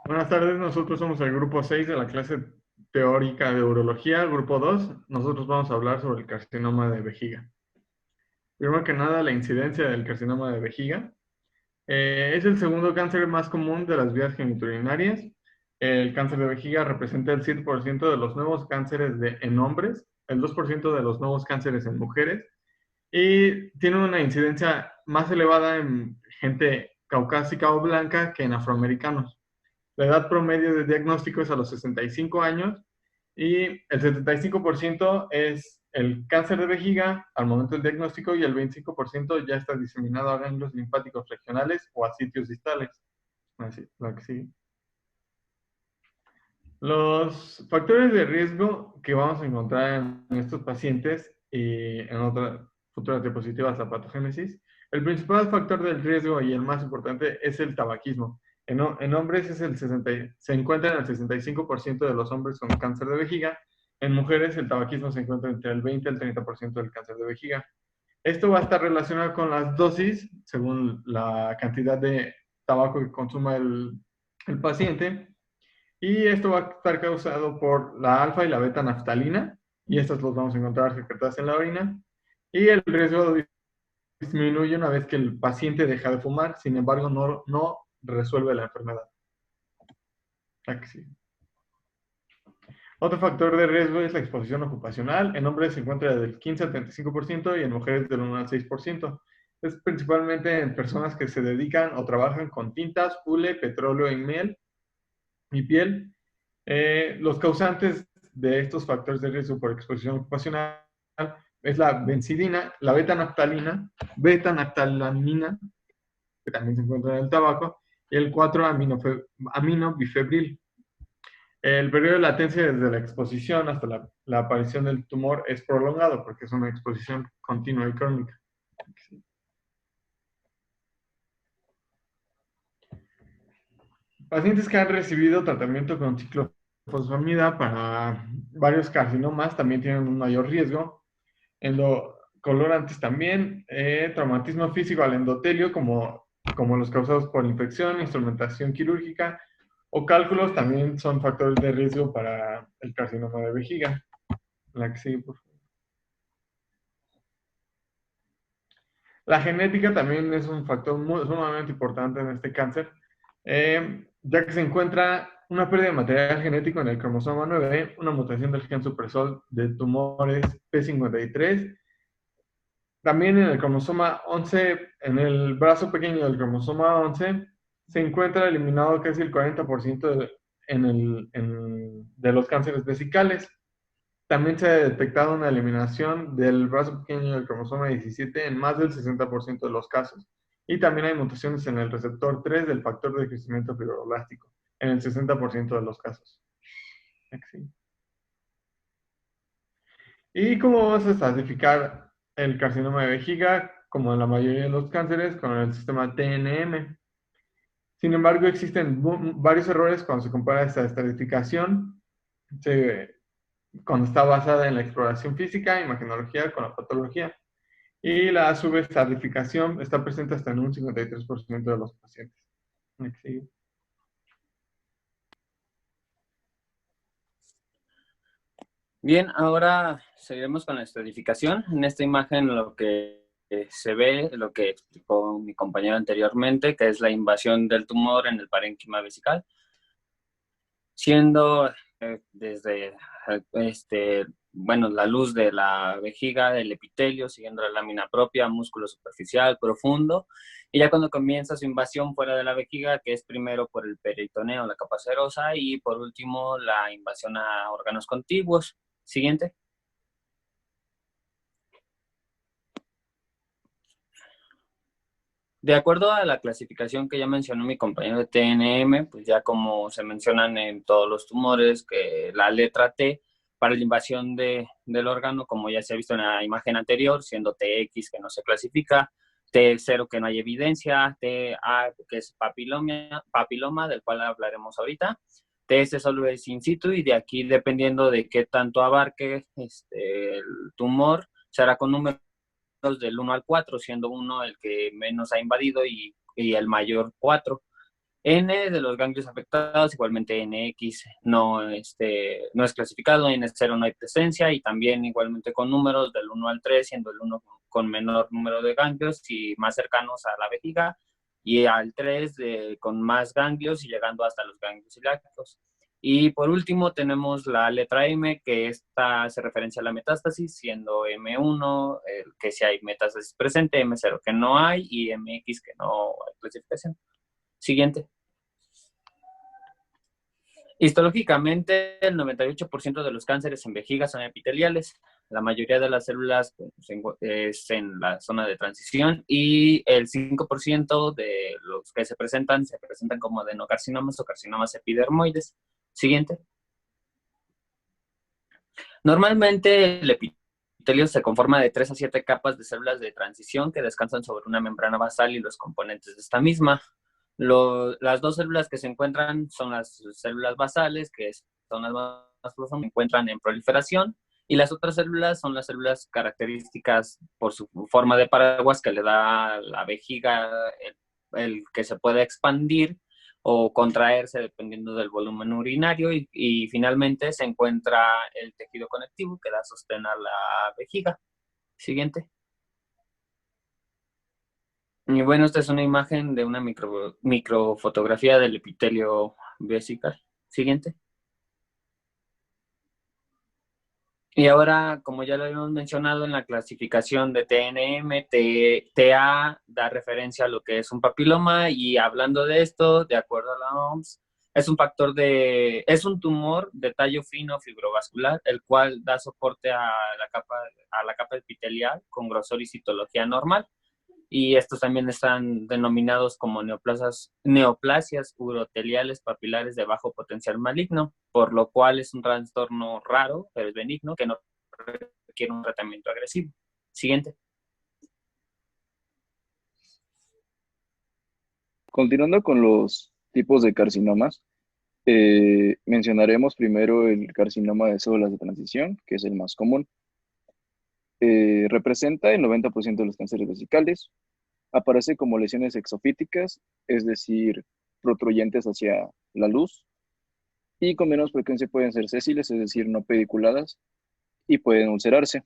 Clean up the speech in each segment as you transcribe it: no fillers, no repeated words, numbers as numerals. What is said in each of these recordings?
Buenas tardes, nosotros somos el grupo 6 de la clase teórica de urología, grupo 2. Nosotros vamos a hablar sobre el carcinoma de vejiga. Primero que nada, la incidencia del carcinoma de vejiga. Es el segundo cáncer más común de las vías genitourinarias. El cáncer de vejiga representa el 7% de los nuevos cánceres en hombres, el 2% de los nuevos cánceres en mujeres y tiene una incidencia más elevada en gente caucásica o blanca que en afroamericanos. La edad promedio de diagnóstico es a los 65 años y el 75% es el cáncer de vejiga al momento del diagnóstico y el 25% ya está diseminado a ganglios linfáticos regionales o a sitios distales. Así, lo que sigue. Los factores de riesgo que vamos a encontrar en estos pacientes y en otras futuras diapositivas, la patogénesis, el principal factor del riesgo y el más importante es el tabaquismo. En hombres se encuentra en el 65% de los hombres con cáncer de vejiga. En mujeres el tabaquismo se encuentra entre el 20 y el 30% del cáncer de vejiga. Esto va a estar relacionado con las dosis, según la cantidad de tabaco que consuma el paciente, y esto va a estar causado por la alfa y la beta naftalina, y estas los vamos a encontrar secretadas en la orina, y el riesgo disminuye una vez que el paciente deja de fumar, sin embargo no resuelve la enfermedad. Aquí. Otro factor de riesgo es la exposición ocupacional. En hombres se encuentra del 15 al 35% y en mujeres del 1 al 6%. Es principalmente en personas que se dedican o trabajan con tintas, hule, petróleo y piel. Los causantes de estos factores de riesgo por exposición ocupacional es la benzidina, la beta-naftalamina, que también se encuentra en el tabaco, y el 4-aminobifebril. El periodo de latencia desde la exposición hasta la aparición del tumor es prolongado porque es una exposición continua y crónica. Pacientes que han recibido tratamiento con ciclofosfamida para varios carcinomas también tienen un mayor riesgo. Endocolorantes también, traumatismo físico al endotelio como los causados por infección, instrumentación quirúrgica o cálculos también son factores de riesgo para el carcinoma de vejiga. La que sigue, por favor. La genética también es un factor sumamente importante en este cáncer, ya que se encuentra una pérdida de material genético en el cromosoma 9, una mutación del gen supresor de tumores P53. También en el cromosoma 11, en el brazo pequeño del cromosoma 11, se encuentra eliminado casi el 40% de los cánceres vesicales. También se ha detectado una eliminación del brazo pequeño del cromosoma 17 en más del 60% de los casos. Y también hay mutaciones en el receptor 3 del factor de crecimiento fibroblástico, en el 60% de los casos. Sí. ¿Y cómo vamos a estratificar el carcinoma de vejiga? Como en la mayoría de los cánceres, con el sistema TNM. Sin embargo, existen varios errores cuando se compara esta estratificación. Cuando está basada en la exploración física, imagenología con la patología. Y la subestratificación está presente hasta en un 53% de los pacientes. Sí. Bien, ahora seguiremos con la estratificación. En esta imagen lo que se ve, lo que explicó mi compañero anteriormente, que es la invasión del tumor en el parénquima vesical, siendo desde bueno, la luz de la vejiga, del epitelio, siguiendo la lámina propia, músculo superficial, profundo, y ya cuando comienza su invasión fuera de la vejiga, que es primero por el peritoneo, la capa serosa, y por último la invasión a órganos contiguos. Siguiente. De acuerdo a la clasificación que ya mencionó mi compañero de TNM, pues ya como se mencionan en todos los tumores, que la letra T para la invasión del órgano, como ya se ha visto en la imagen anterior, siendo TX que no se clasifica, T0 que no hay evidencia, TA que es papiloma, del cual hablaremos ahorita, TS solo es in situ y de aquí dependiendo de qué tanto abarque el tumor, será con número del 1 al 4, siendo 1 el que menos ha invadido y el mayor 4. N de los ganglios afectados, igualmente NX no es clasificado, N0 no hay presencia, y también igualmente con números del 1 al 3, siendo el 1 con menor número de ganglios y más cercanos a la vejiga, y al 3 con más ganglios y llegando hasta los ganglios ciliácicos. Y por último tenemos la letra M, que esta hace referencia a la metástasis, siendo M1 que si hay metástasis presente, M0 que no hay, y MX que no hay clasificación. Siguiente. Histológicamente, el 98% de los cánceres en vejiga son epiteliales. La mayoría de las células pues, es en la zona de transición, y el 5% de los que se presentan como adenocarcinomas o carcinomas epidermoides. Siguiente. Normalmente el epitelio se conforma de 3 a 7 capas de células de transición que descansan sobre una membrana basal y los componentes de esta misma. Las dos células que se encuentran son las células basales, que son las más profundas, se encuentran en proliferación, y las otras células son las células características por su forma de paraguas que le da a la vejiga el que se puede expandir o contraerse dependiendo del volumen urinario, y finalmente se encuentra el tejido conectivo que da sostén a la vejiga. Siguiente. Y bueno, esta es una imagen de una microfotografía del epitelio vesical. Siguiente. Y ahora, como ya lo habíamos mencionado en la clasificación de TNM, TA da referencia a lo que es un papiloma, y hablando de esto, de acuerdo a la OMS, es un tumor de tallo fino fibrovascular, el cual da soporte a la capa epitelial con grosor y citología normal. Y estos también están denominados como neoplasias uroteliales papilares de bajo potencial maligno, por lo cual es un trastorno raro, pero es benigno, que no requiere un tratamiento agresivo. Siguiente. Continuando con los tipos de carcinomas, mencionaremos primero el carcinoma de células de transición, que es el más común. Representa el 90% de los cánceres vesicales. Aparece como lesiones exofíticas, es decir, protruyentes hacia la luz, y con menos frecuencia pueden ser sésiles, es decir, no pediculadas, y pueden ulcerarse.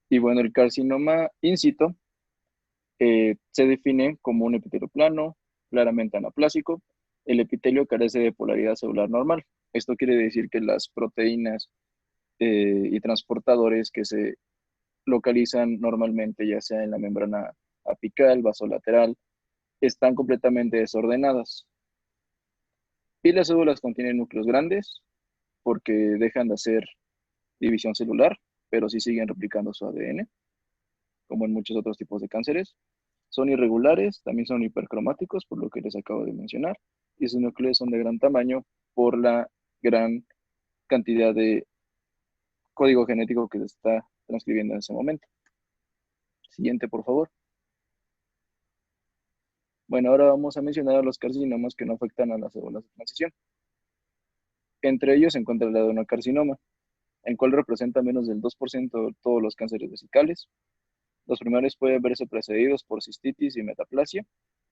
Y bueno, el carcinoma in situ se define como un epitelio plano, claramente anaplásico. El epitelio carece de polaridad celular normal. Esto quiere decir que las proteínas y transportadores que se localizan normalmente, ya sea en la membrana apical, vasolateral, están completamente desordenadas. Y las células contienen núcleos grandes porque dejan de hacer división celular, pero sí siguen replicando su ADN, como en muchos otros tipos de cánceres. Son irregulares, también son hipercromáticos, por lo que les acabo de mencionar, y sus núcleos son de gran tamaño por la gran cantidad de código genético que se está transcribiendo en ese momento. Siguiente, por favor. Bueno, ahora vamos a mencionar a los carcinomas que no afectan a las células de transición. Entre ellos se encuentra el adenocarcinoma, el cual representa menos del 2% de todos los cánceres vesicales. Los primeros pueden verse precedidos por cistitis y metaplasia.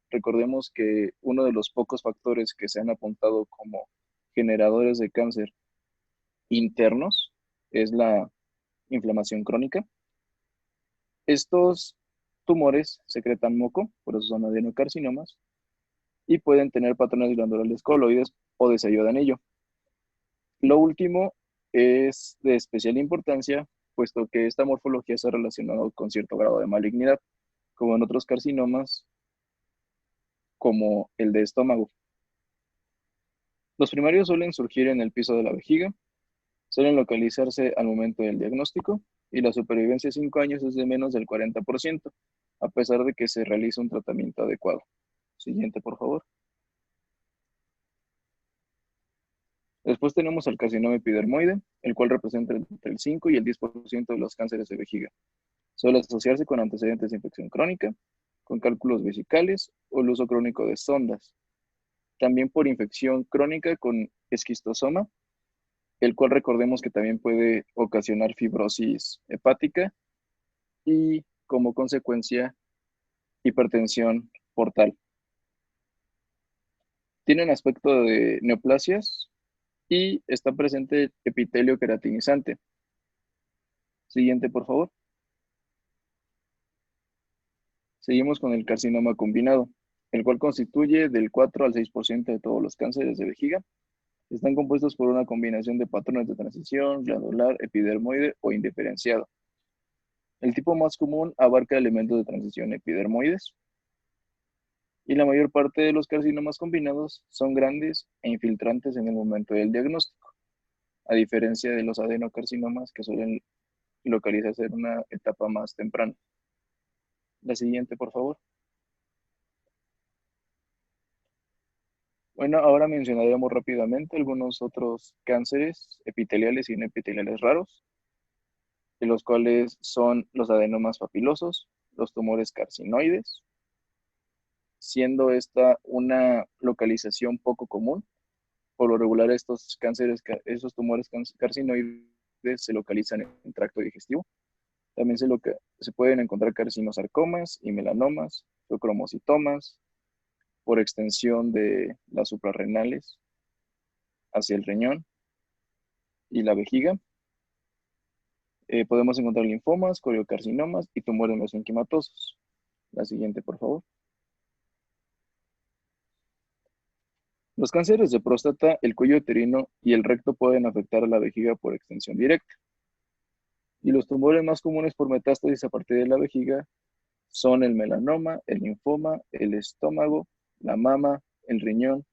Recordemos que uno de los pocos factores que se han apuntado como generadores de cáncer internos es la inflamación crónica. Estos tumores secretan moco, por eso son adenocarcinomas, y pueden tener patrones glandulares coloides o de sello de anillo. Lo último es de especial importancia, puesto que esta morfología está relacionada con cierto grado de malignidad, como en otros carcinomas, como el de estómago. Los primarios suelen surgir en el piso de la vejiga, suelen localizarse al momento del diagnóstico, y la supervivencia a 5 años es de menos del 40%, a pesar de que se realiza un tratamiento adecuado. Siguiente, por favor. Después tenemos el carcinoma epidermoide, el cual representa entre el 5 y el 10% de los cánceres de vejiga. Suele asociarse con antecedentes de infección crónica, con cálculos vesicales o el uso crónico de sondas. También por infección crónica con esquistosoma, el cual recordemos que también puede ocasionar fibrosis hepática y como consecuencia hipertensión portal. Tienen aspecto de neoplasias y está presente epitelio queratinizante. Siguiente, por favor. Seguimos con el carcinoma combinado, el cual constituye del 4 al 6% de todos los cánceres de vejiga. Están compuestos por una combinación de patrones de transición, glandular, epidermoide o indiferenciado. El tipo más común abarca elementos de transición epidermoides y la mayor parte de los carcinomas combinados son grandes e infiltrantes en el momento del diagnóstico, a diferencia de los adenocarcinomas que suelen localizarse en una etapa más temprana. La siguiente, por favor. Bueno, ahora mencionaremos rápidamente algunos otros cánceres epiteliales y no epiteliales raros, de los cuales son los adenomas papilosos, los tumores carcinoides, siendo esta una localización poco común. Por lo regular, estos tumores carcinoides se localizan en el tracto digestivo. También se pueden encontrar carcinosarcomas y melanomas, feocromocitomas, por extensión de las suprarrenales hacia el riñón y la vejiga. Podemos encontrar linfomas, coriocarcinomas y tumores mesenquimatosos. La siguiente, por favor. Los cánceres de próstata, el cuello uterino y el recto pueden afectar a la vejiga por extensión directa. Y los tumores más comunes por metástasis a partir de la vejiga son el melanoma, el linfoma, el estómago, la mama, el riñón,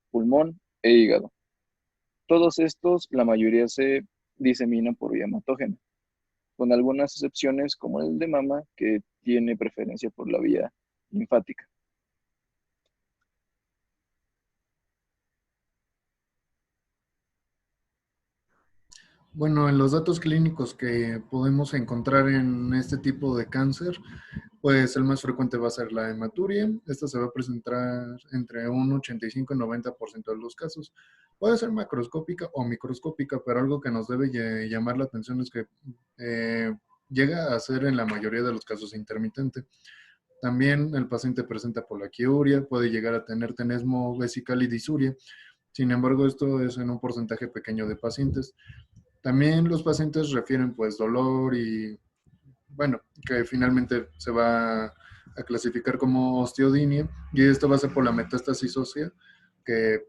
pulmón e hígado. Todos estos, la mayoría se diseminan por vía hematógena, con algunas excepciones como el de mama, que tiene preferencia por la vía linfática. Bueno, en los datos clínicos que podemos encontrar en este tipo de cáncer, pues el más frecuente va a ser la hematuria. Esta se va a presentar entre un 85 y 90% de los casos. Puede ser macroscópica o microscópica, pero algo que nos debe llamar la atención es que llega a ser en la mayoría de los casos intermitente. También el paciente presenta polaquiuria, puede llegar a tener tenesmo vesical y disuria. Sin embargo, esto es en un porcentaje pequeño de pacientes. También los pacientes refieren pues dolor y, bueno, que finalmente se va a clasificar como osteodinia, y esto va a ser por la metástasis ósea que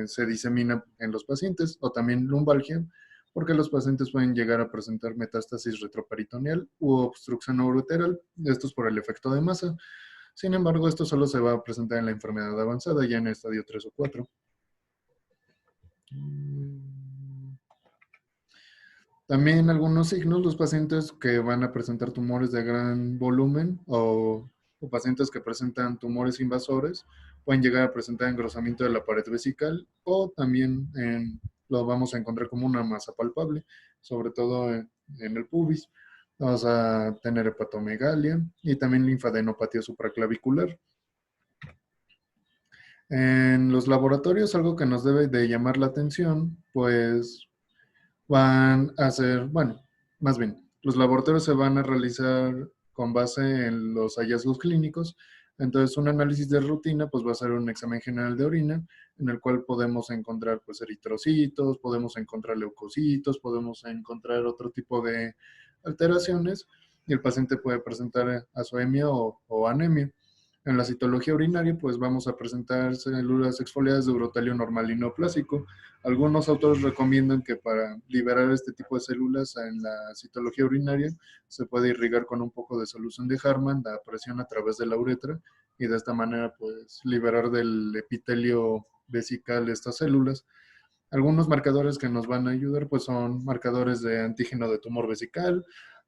se disemina en los pacientes, o también lumbalgia, porque los pacientes pueden llegar a presentar metástasis retroperitoneal u obstrucción ureteral, esto es por el efecto de masa. Sin embargo, esto solo se va a presentar en la enfermedad avanzada, ya en el estadio 3 o 4. También algunos signos, los pacientes que van a presentar tumores de gran volumen o pacientes que presentan tumores invasores pueden llegar a presentar engrosamiento de la pared vesical, o también lo vamos a encontrar como una masa palpable, sobre todo en el pubis. Vamos a tener hepatomegalia y también linfadenopatía supraclavicular. En los laboratorios, algo que nos debe de llamar la atención, pues van a ser, bueno, más bien, los laboratorios se van a realizar con base en los hallazgos clínicos. Entonces, un análisis de rutina pues va a ser un examen general de orina, en el cual podemos encontrar pues eritrocitos, podemos encontrar leucocitos, podemos encontrar otro tipo de alteraciones, y el paciente puede presentar azoemia o anemia. En la citología urinaria, pues vamos a presentar células exfoliadas de urotelio normal y neoplásico. Algunos autores recomiendan que para liberar este tipo de células en la citología urinaria se puede irrigar con un poco de solución de Harman la presión a través de la uretra, y de esta manera pues liberar del epitelio vesical estas células. Algunos marcadores que nos van a ayudar pues son marcadores de antígeno de tumor vesical.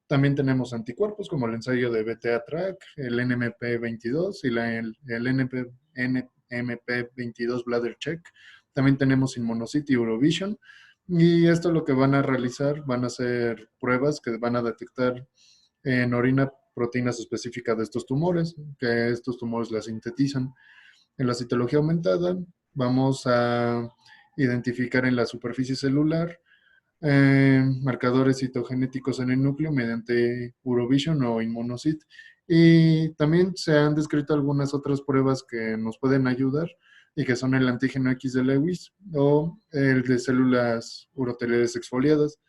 También tenemos anticuerpos como el ensayo de BTA-TRAC, el NMP22 y el NMP22 Bladder Check. También tenemos Immunocyte y Eurovision. Y esto lo que van a realizar van a ser pruebas que van a detectar en orina proteínas específicas de estos tumores, que estos tumores las sintetizan. En la citología aumentada vamos a identificar en la superficie celular marcadores citogenéticos en el núcleo mediante Eurovision o Immunocyte. Y también se han descrito algunas otras pruebas que nos pueden ayudar y que son el antígeno X de Lewis o el de células uroteliales exfoliadas.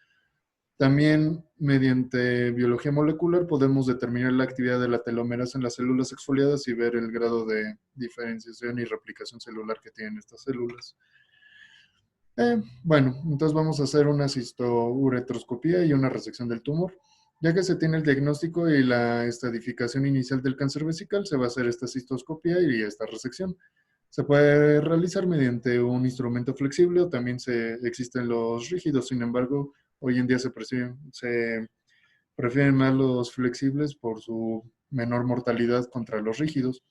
También mediante biología molecular podemos determinar la actividad de la telomerasa en las células exfoliadas y ver el grado de diferenciación y replicación celular que tienen estas células. Bueno, entonces vamos a hacer una cistouretroscopía y una resección del tumor. Ya que se tiene el diagnóstico y la estadificación inicial del cáncer vesical, se va a hacer esta cistoscopia y esta resección. Se puede realizar mediante un instrumento flexible o también existen los rígidos. Sin embargo, hoy en día se prefieren más los flexibles por su menor mortalidad contra los rígidos.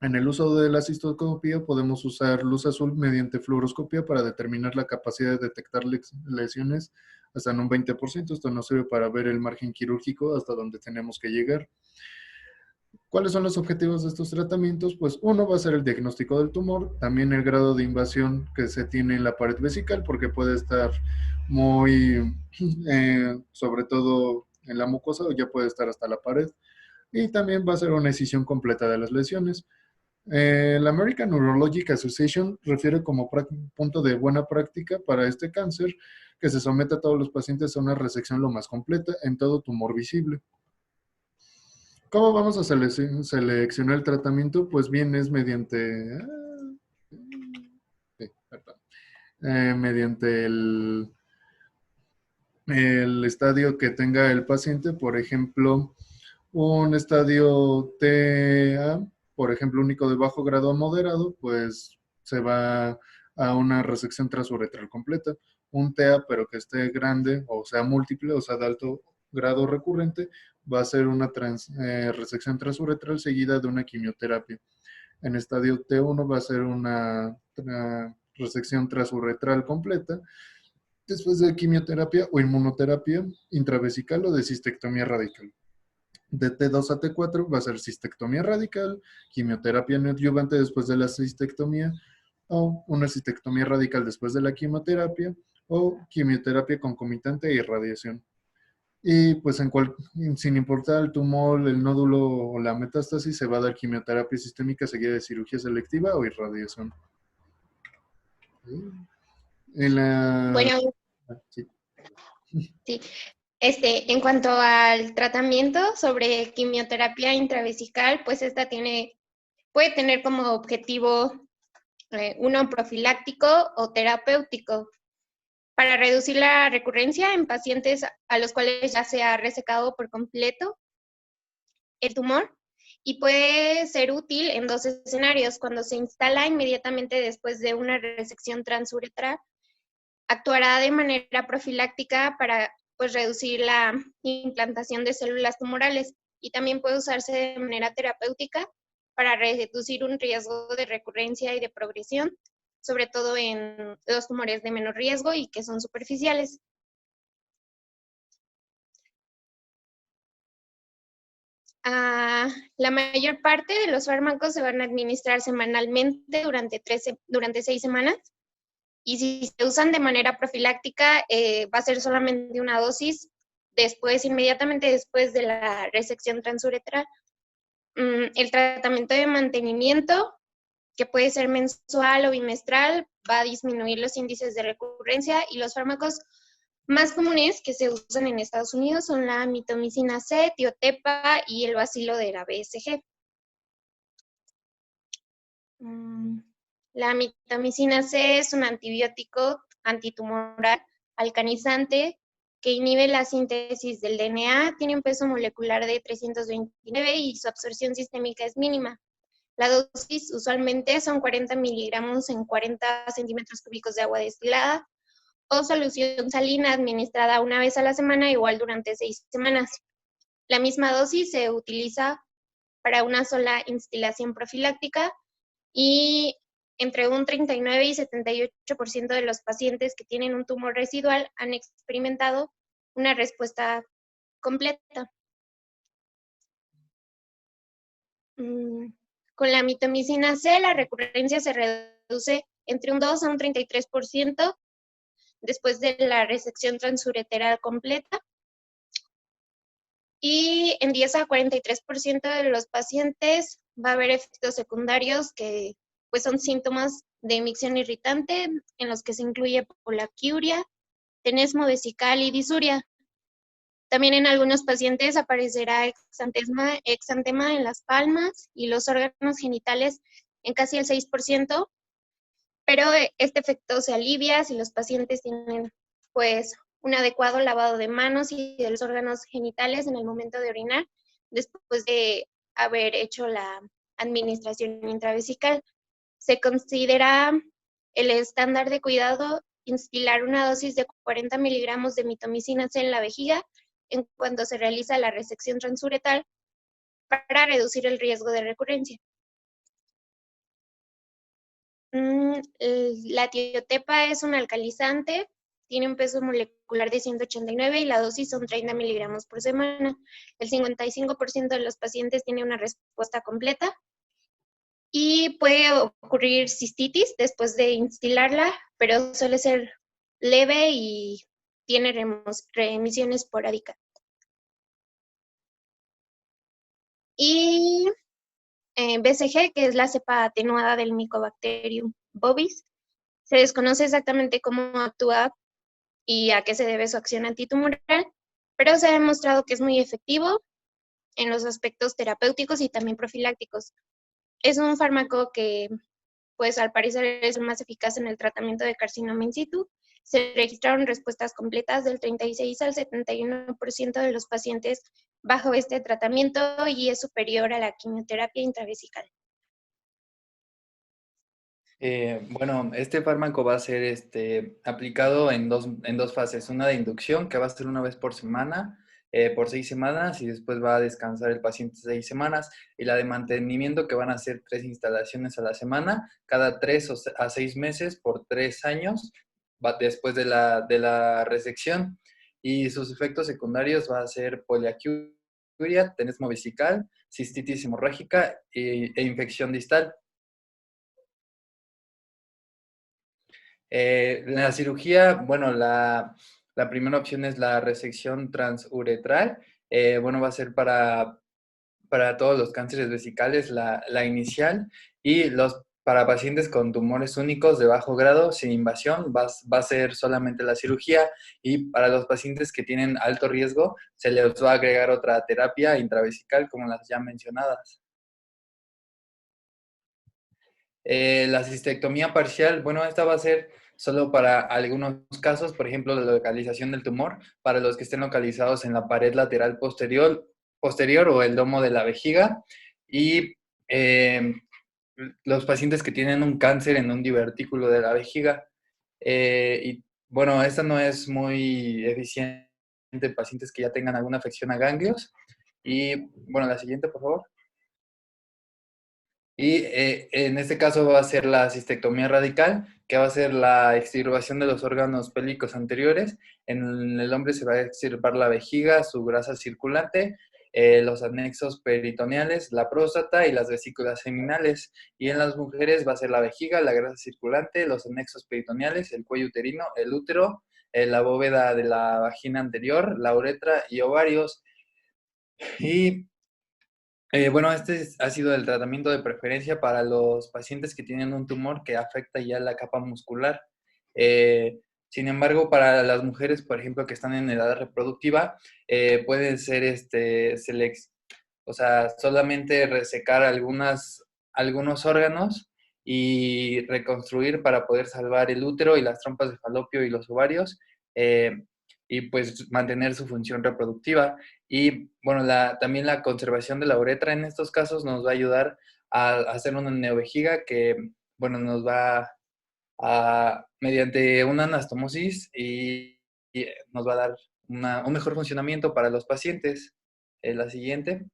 En el uso de la cistoscopia podemos usar luz azul mediante fluoroscopia para determinar la capacidad de detectar lesiones hasta en un 20%. Esto nos sirve para ver el margen quirúrgico hasta donde tenemos que llegar. ¿Cuáles son los objetivos de estos tratamientos? Pues uno va a ser el diagnóstico del tumor, también el grado de invasión que se tiene en la pared vesical, porque puede estar muy, sobre todo en la mucosa, o ya puede estar hasta la pared. Y también va a ser una decisión completa de las lesiones. La American Urologic Association refiere como punto de buena práctica para este cáncer que se someta a todos los pacientes a una resección lo más completa en todo tumor visible. ¿Cómo vamos a seleccionar el tratamiento? Pues bien, es mediante, mediante el estadio que tenga el paciente, por ejemplo, un estadio TA, por ejemplo, único de bajo grado a moderado, pues se va a una resección transuretral completa. Un TA, pero que esté grande, o sea, múltiple, o sea, de alto grado recurrente, va a ser una resección transuretral seguida de una quimioterapia. En estadio T1 va a ser una resección transuretral completa, después de quimioterapia o inmunoterapia intravesical o de cistectomía radical. De T2 a T4 va a ser cistectomía radical, quimioterapia neoadyuvante después de la cistectomía, o una cistectomía radical después de la quimioterapia, o quimioterapia concomitante y radiación. Y pues sin importar el tumor, el nódulo o la metástasis, se va a dar quimioterapia sistémica seguida de cirugía selectiva o irradiación. En la... Bueno, Sí. sí. En cuanto al tratamiento sobre quimioterapia intravesical, pues esta puede tener como objetivo uno profiláctico o terapéutico para reducir la recurrencia en pacientes a los cuales ya se ha resecado por completo el tumor, y puede ser útil en dos escenarios: cuando se instala inmediatamente después de una resección transuretral, actuará de manera profiláctica para pues reducir la implantación de células tumorales, y también puede usarse de manera terapéutica para reducir un riesgo de recurrencia y de progresión, sobre todo en los tumores de menor riesgo y que son superficiales. La mayor parte de los fármacos se van a administrar semanalmente durante 6 semanas. Y si se usan de manera profiláctica, va a ser solamente una dosis inmediatamente después de la resección transuretral. El tratamiento de mantenimiento, que puede ser mensual o bimestral, va a disminuir los índices de recurrencia, y los fármacos más comunes que se usan en Estados Unidos son la mitomicina C, tiotepa y el bacilo de la BSG. La mitomicina C es un antibiótico antitumoral alcanizante que inhibe la síntesis del DNA, tiene un peso molecular de 329 y su absorción sistémica es mínima. La dosis usualmente son 40 miligramos en 40 centímetros cúbicos de agua destilada o solución salina administrada una vez a la semana, igual durante 6 semanas. La misma dosis se utiliza para una sola instilación profiláctica, y entre un 39 y 78% de los pacientes que tienen un tumor residual han experimentado una respuesta completa. Con la mitomicina C, la recurrencia se reduce entre un 2 a un 33% después de la resección transuretral completa. Y en 10 a 43% de los pacientes va a haber efectos secundarios que pues son síntomas de micción irritante, en los que se incluye poliaquiuria, tenesmo vesical y disuria. También en algunos pacientes aparecerá exantema en las palmas y los órganos genitales en casi el 6%, pero este efecto se alivia si los pacientes tienen pues un adecuado lavado de manos y de los órganos genitales en el momento de orinar, después de haber hecho la administración intravesical. Se considera el estándar de cuidado instilar una dosis de 40 miligramos de mitomicina C en la vejiga en cuanto se realiza la resección transuretal para reducir el riesgo de recurrencia. La tiotepa es un alcalizante, tiene un peso molecular de 189 y la dosis son 30 miligramos por semana. El 55% de los pacientes tiene una respuesta completa y puede ocurrir cistitis después de instilarla, pero suele ser leve y tiene remisión esporádica. Y BCG, que es la cepa atenuada del Mycobacterium bovis. Se desconoce exactamente cómo actúa y a qué se debe su acción antitumoral, pero se ha demostrado que es muy efectivo en los aspectos terapéuticos y también profilácticos. Es un fármaco que, pues al parecer, es el más eficaz en el tratamiento de carcinoma in situ. Se registraron respuestas completas del 36 al 71% de los pacientes bajo este tratamiento y es superior a la quimioterapia intravesical. Bueno, este fármaco va a ser aplicado en dos fases. Una de inducción, que va a ser una vez por semana, por 6 semanas, y después va a descansar el paciente 6 semanas. Y la de mantenimiento, que van a ser 3 instalaciones a la semana, cada 3 a 6 meses por 3 años, después de la resección. Y sus efectos secundarios va a ser poliaquiuria, tenesmo vesical, cistitis hemorrágica e infección distal. La cirugía, bueno, la primera opción es la resección transuretral. Bueno, va a ser para todos los cánceres vesicales la inicial, y para pacientes con tumores únicos de bajo grado sin invasión va a ser solamente la cirugía, y para los pacientes que tienen alto riesgo se les va a agregar otra terapia intravesical como las ya mencionadas. La cistectomía parcial, bueno, esta va a ser solo para algunos casos, por ejemplo, la localización del tumor, para los que estén localizados en la pared lateral posterior o el domo de la vejiga, y los pacientes que tienen un cáncer en un divertículo de la vejiga. Y bueno, esta no es muy eficiente en pacientes que ya tengan alguna afección a ganglios. Y bueno, la siguiente, por favor. Y en este caso va a ser la cistectomía radical, que va a ser la extirpación de los órganos pélvicos anteriores. En el hombre se va a extirpar la vejiga, su grasa circulante, los anexos peritoneales, la próstata y las vesículas seminales. Y en las mujeres va a ser la vejiga, la grasa circulante, los anexos peritoneales, el cuello uterino, el útero, la bóveda de la vagina anterior, la uretra y ovarios. Y bueno, ha sido el tratamiento de preferencia para los pacientes que tienen un tumor que afecta ya la capa muscular. Sin embargo, para las mujeres, por ejemplo, que están en edad reproductiva, pueden ser o sea, solamente resecar algunos órganos y reconstruir para poder salvar el útero y las trompas de falopio y los ovarios, y pues mantener su función reproductiva. Y bueno, también la conservación de la uretra en estos casos nos va a ayudar a hacer una neovejiga que, bueno, nos va mediante una anastomosis, y nos va a dar un mejor funcionamiento para los pacientes. La siguiente.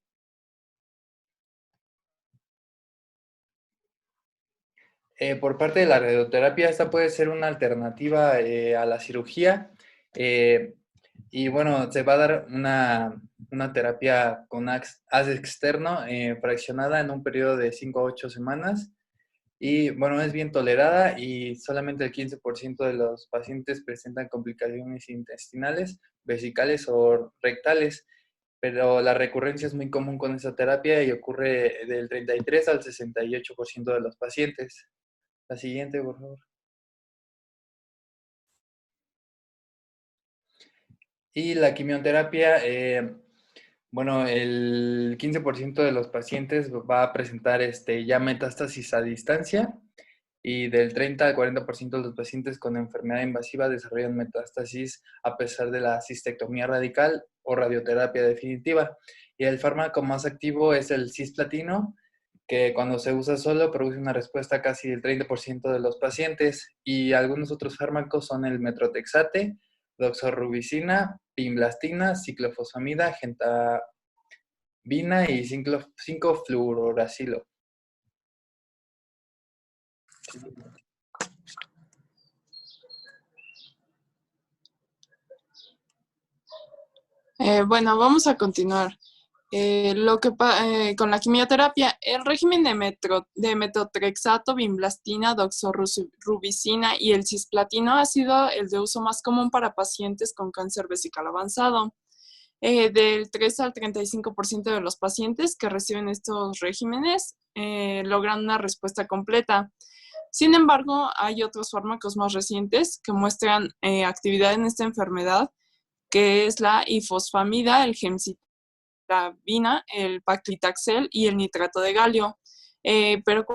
Por parte de la radioterapia, esta puede ser una alternativa a la cirugía. Y bueno, se va a dar una terapia con AS externo fraccionada en un periodo de 5 a 8 semanas. Y bueno, es bien tolerada y solamente el 15% de los pacientes presentan complicaciones intestinales, vesicales o rectales. pero la recurrencia es muy común con esa terapia y ocurre del 33 al 68% de los pacientes. La siguiente, por favor. Y la quimioterapia, bueno, el 15% de los pacientes va a presentar ya metástasis a distancia y del 30 al 40% de los pacientes con enfermedad invasiva desarrollan metástasis a pesar de la cistectomía radical o radioterapia definitiva. Y el fármaco más activo es el cisplatino, que cuando se usa solo produce una respuesta casi del 30% de los pacientes. Y algunos otros fármacos son el metrotexate, doxorubicina, pimblastina, ciclofosfamida, gentabina y 5-fluoracilo. Bueno, vamos a continuar. Con la quimioterapia, el régimen de metotrexato, bimblastina, doxorubicina y el cisplatino ha sido el de uso más común para pacientes con cáncer vesical avanzado. Del 3 al 35% de los pacientes que reciben estos regímenes logran una respuesta completa. Sin embargo, hay otros fármacos más recientes que muestran actividad en esta enfermedad, que es la ifosfamida, el gemcitabina, el paclitaxel y el nitrato de galio. Pero,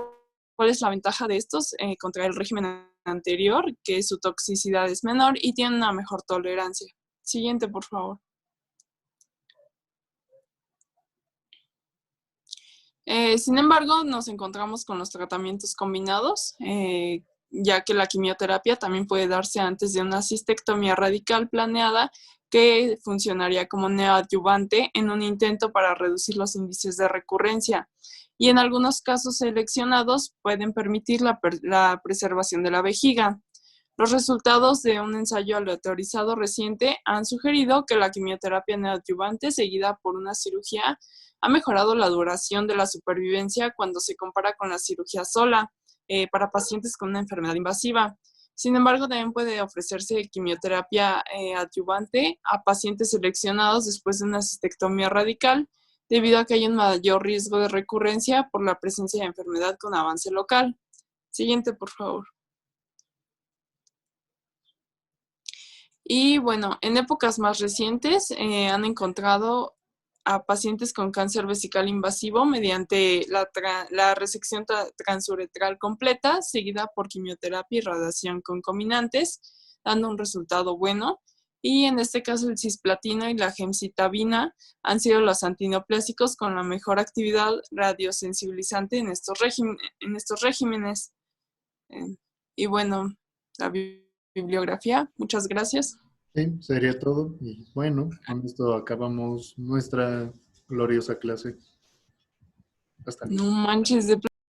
¿cuál es la ventaja de estos contra el régimen anterior? Que su toxicidad es menor y tiene una mejor tolerancia. Siguiente, por favor. Sin embargo, nos encontramos con los tratamientos combinados, ya que la quimioterapia también puede darse antes de una cistectomía radical planeada que funcionaría como neoadyuvante en un intento para reducir los índices de recurrencia. Y en algunos casos seleccionados pueden permitir la preservación de la vejiga. Los resultados de un ensayo aleatorizado reciente han sugerido que la quimioterapia neoadyuvante seguida por una cirugía ha mejorado la duración de la supervivencia cuando se compara con la cirugía sola para pacientes con una enfermedad invasiva. Sin embargo, también puede ofrecerse quimioterapia adyuvante a pacientes seleccionados después de una cistectomía radical, debido a que hay un mayor riesgo de recurrencia por la presencia de enfermedad con avance local. Siguiente, por favor. Y bueno, en épocas más recientes han encontrado a pacientes con cáncer vesical invasivo mediante la resección transuretral completa, seguida por quimioterapia y radiación concomitantes, dando un resultado bueno. Y en este caso el cisplatino y la gemcitabina han sido los antineoplásicos con la mejor actividad radiosensibilizante en estos regímenes. Y bueno, la bibliografía. Muchas gracias. Sí, sería todo. Y bueno, con esto acabamos nuestra gloriosa clase. Hasta luego. No manches, de